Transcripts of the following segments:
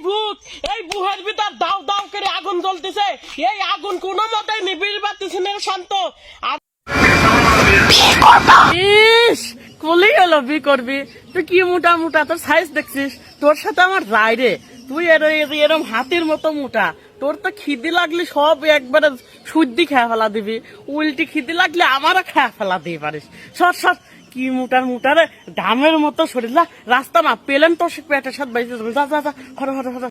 ভূত, এই বুহের ভিতর দাও দাও করে আগুন জ্বলতেছে। এই আগুন কোনো মতেই নিভিয়ে পারতেছে না শান্ত। ইস, কলি গেল বি করবি তুই, কি মোটা মোটা তোর সাইজ দেখছিস? তোর সাথে আমার রায় রে, তুই এরম হাতির মতো মোটা। তোর তো খিদি লাগলে সব একবারে শুদ্ধি খেয়ে ফেলা দিবি, উল্টি খিদি লাগলে আমারও খেয়ে ফেলা দিতে পারিস। সর সর, কি মোটার মোটারে ধামের মতো শরীর, রাস্তা না পেলেন তো সে পেটের সাথে বাইতে যাবে। যা যা যা, হর হর হর।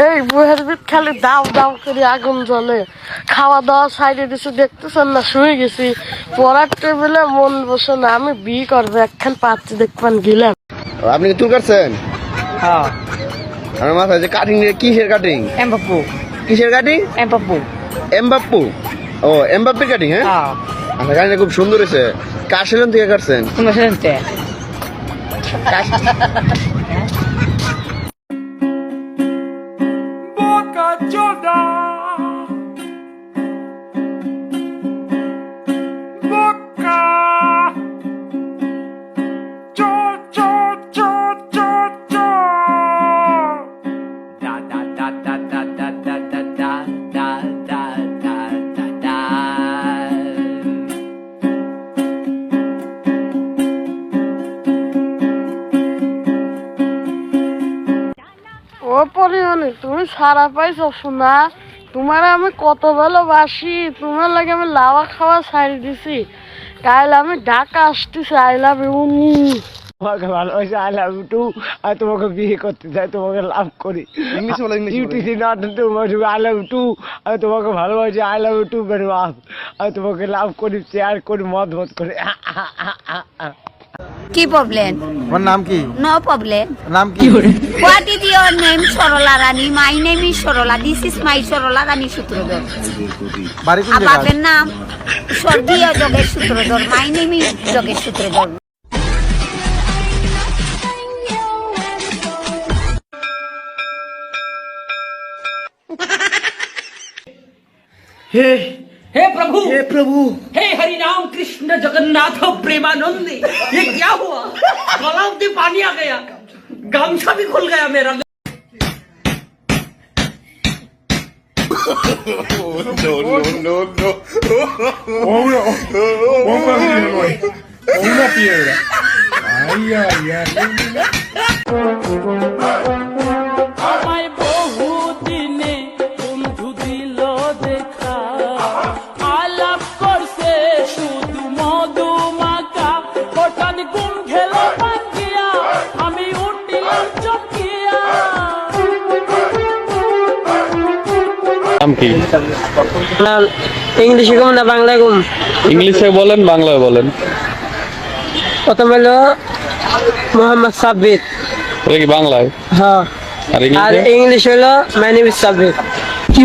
এই বুহের ভিত খালি দাও দাও করে আগুন জ্বলে, খাওয়া দাওয়া সাইডে দিছে দেখতেছেন না, শুয়ে গেছি। পড়ার টেবিলে মন বসে না, আমি বি করবো একখান পাচ্ছি দেখবেন গেলাম। আপনি কি চুল কাটছেন? হ্যাঁ। আমার মাথায় যে কাটিং, কিসের কাটিং? এমবাপ্পু। কিসের কাটিং? এমবাপ্পু। এমবাপ্পু? ও, এমবাপ্পের কাটিং। হ্যাঁ, আচ্ছা, কাটিংটা খুব সুন্দর হয়েছে। কার সেলুন থেকে কাটছেন? তোমার সেলুনতে। ও পরিমাণে তুমি সারা পাইছো শোনা, তোমার আমি কত ভালোবাসি। তোমার লাগে আমি লাওয়া খাওয়া ছাড়ি দিছি। কাল আমি ঢাকা আসতেছি, আই লাভ ইউ। তোমাকে ভালোবাসি, আই লাভ ইউ টু। আর তোমাকে বিয়ে করতে চাই, তোমাকে লাভ করি। ইংলিশ বলো, ইংলিশ বলো। ইউটিসি not too much, I love you too. আমি তোমাকে ভালোবাসি, I love you too very much. আমি তোমাকে লাভ করি, শেয়ার করি, মত করি। কি প্রবলেম? তোমার নাম কি? No problem. নাম কি? What is your name? Sarala Rani. My name is Sarala. This is my Sarala Rani Sutradhar. বাড়ি কোন জায়গা? বাপের নাম স্বর্গীয় Jogesh Sutradhar. My name is Jogesh Sutradhar. हे प्रभु, हे प्रभु, हे हरि राम कृष्ण जगन्नाथ प्रेमानंदी। ये क्या हुआ? गला में पानी आ गया, गमछा भी खुल गया मेरा। Una piedra. Ay, ay, ay. আমায় বহু দিনে বন্ধু দিল দেখা, আলাপ করছে শুধু মধু মাখা। হঠাৎ ঘুম খেলো ভাঙ্গিয়া, আমি উঠিলাম চকিয়া। নাম কি? ইংলিশে কম না বাংলায় কম? ইংলিশে বলেন, বাংলায় বলেন। প্রথম হলো মোহাম্মদ সাব্বির। এটা কি বাংলায়? হ্যাঁ। আর আর ইংলিশে? ইংলিশ হলো মাই নেম ইজ সাব্বির। কি